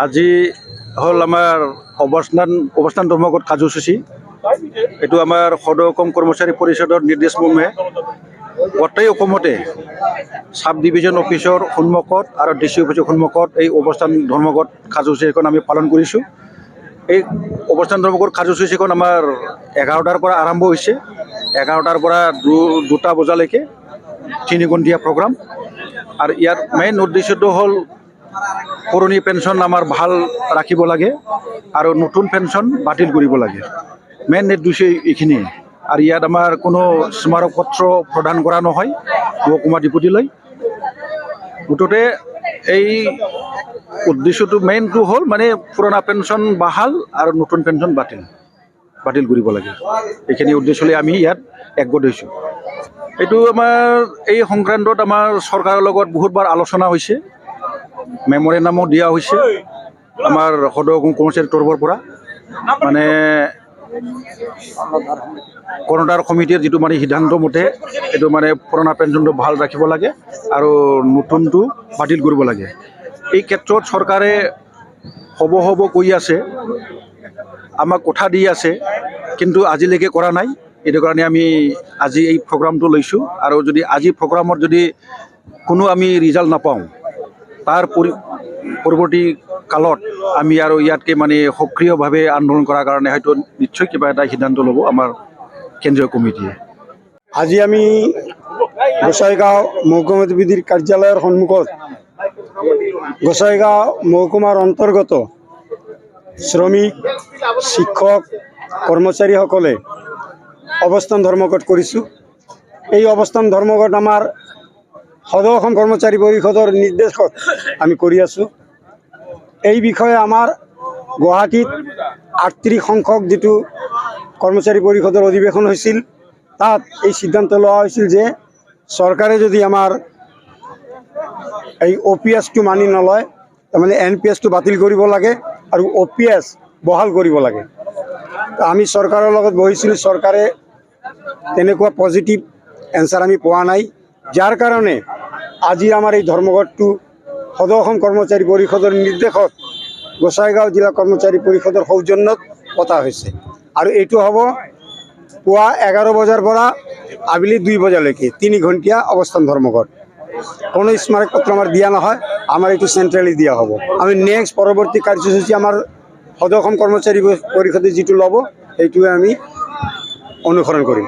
আজি হল আমাৰ অৱস্থান ধৰ্মঘট কাৰ্যসূচী। এইটো আমাৰ সদৌ অসম কৰ্মচাৰী পৰিষদৰ নিৰ্দেশ মৰ্মে গোটেই অসমতে সাব ডিভিজন অফিচৰ সন্মুখত আৰু ডিচি অফিচৰ সন্মুখত এই অৱস্থান ধৰ্মঘট কাৰ্যসূচী এখন আমি পালন কৰিছোঁ। এই অৱস্থান ধৰ্মঘট কাৰ্যসূচীখন আমাৰ 11টাৰ পৰা আৰম্ভ হৈছে। 11টাৰ পৰা 2টা বজালৈকে 3 ঘণ্টীয়া প্ৰগ্ৰাম। আৰু ইয়াৰ মেইন উদ্দেশ্যটো হ'ল পুৰণি পেঞ্চন আমাৰ ভাল ৰাখিব লাগে আৰু নতুন পেঞ্চন বাতিল কৰিব লাগে। মেইন উদ্দেশ্য এইখিনিয়ে। আৰু ইয়াত আমাৰ কোনো স্মাৰক পত্ৰ প্ৰদান কৰা নহয় মহকুমা ডিপুটিলৈ। মুঠতে এই উদ্দেশ্যটো মেইনটো হ'ল মানে পুৰণা পেঞ্চন বাহাল আৰু নতুন পেঞ্চন বাতিল কৰিব লাগে। এইখিনি উদ্দেশ্য লৈ আমি ইয়াত একগোট হৈছোঁ। এইটো আমাৰ এই সংক্ৰান্তত আমাৰ চৰকাৰৰ লগত বহুতবাৰ আলোচনা হৈছে, মেমৰেণ্ডামো দিয়া হৈছে আমাৰ সদৌ অসম কৰ্মচাৰীৰ তৰফৰ পৰা। মানে কৰ্ণধাৰ সমিতিৰ যিটো মানে সিদ্ধান্ত মতে এইটো মানে পুৰণা পেঞ্চনটো ভাল ৰাখিব লাগে আৰু নতুনটো বাতিল কৰিব লাগে। এই ক্ষেত্ৰত চৰকাৰে হ'ব কৈ আছে, আমাক কথা দি আছে, কিন্তু আজিলৈকে কৰা নাই। এইটো কাৰণে আমি আজি এই প্ৰগ্ৰামটো লৈছোঁ। আৰু যদি আজি প্ৰগ্ৰামত যদি কোনো আমি ৰিজাল্ট নাপাওঁ, তাৰ পৰৱৰ্তী কালত আমি আৰু ইয়াতকৈ মানে সক্ৰিয়ভাৱে আন্দোলন কৰাৰ কাৰণে হয়তো নিশ্চয় কিবা এটা সিদ্ধান্ত ল'ব আমাৰ কেন্দ্ৰীয় কমিটিয়ে। আজি আমি গোসাইগাঁও মহকুমা ডিপুটিৰ কাৰ্যালয়ৰ সন্মুখত গোসাইগাঁও মহকুমাৰ অন্তৰ্গত শ্ৰমিক, শিক্ষক, কৰ্মচাৰীসকলে অৱস্থান ধৰ্মঘট কৰিছোঁ। এই অৱস্থান ধৰ্মঘট আমাৰ সদৌ অসম কৰ্মচাৰী পৰিষদৰ নিৰ্দেশত আমি কৰি আছোঁ। এই বিষয়ে আমাৰ গুৱাহাটীত 38 সংখ্যক যিটো কৰ্মচাৰী পৰিষদৰ অধিৱেশন হৈছিল, তাত এই সিদ্ধান্ত লোৱা হৈছিল যে চৰকাৰে যদি আমাৰ এই OPS-টো মানি নলয়, তাৰমানে NPS-টো বাতিল কৰিব লাগে আৰু OPS বহাল কৰিব লাগে। আমি চৰকাৰৰ লগত বহিছিলোঁ, চৰকাৰে তেনেকুৱা পজিটিভ এনচাৰ আমি পোৱা নাই। যাৰ কাৰণে আজি আমাৰ এই ধৰ্মঘটটো সদৌ অসম কৰ্মচাৰী পৰিষদৰ নিৰ্দেশত গোসাইগাঁও জিলা কৰ্মচাৰী পৰিষদৰ সৌজন্যত পতা হৈছে। আৰু এইটো হ'ব পুৱা 11 বজাৰ পৰা আবেলি 2 বজালৈকে 3 ঘণ্টীয়া অৱস্থান ধৰ্মঘট। কোনো স্মাৰক পত্ৰ আমাৰ দিয়া নহয়, আমাৰ এইটো চেণ্ট্ৰেলি দিয়া হ'ব। আমি নেক্সট পৰৱৰ্তী কাৰ্যসূচী আমাৰ সদৌ অসম কৰ্মচাৰী পৰিষদে যিটো ল'ব সেইটোৱে আমি অনুসৰণ কৰিম।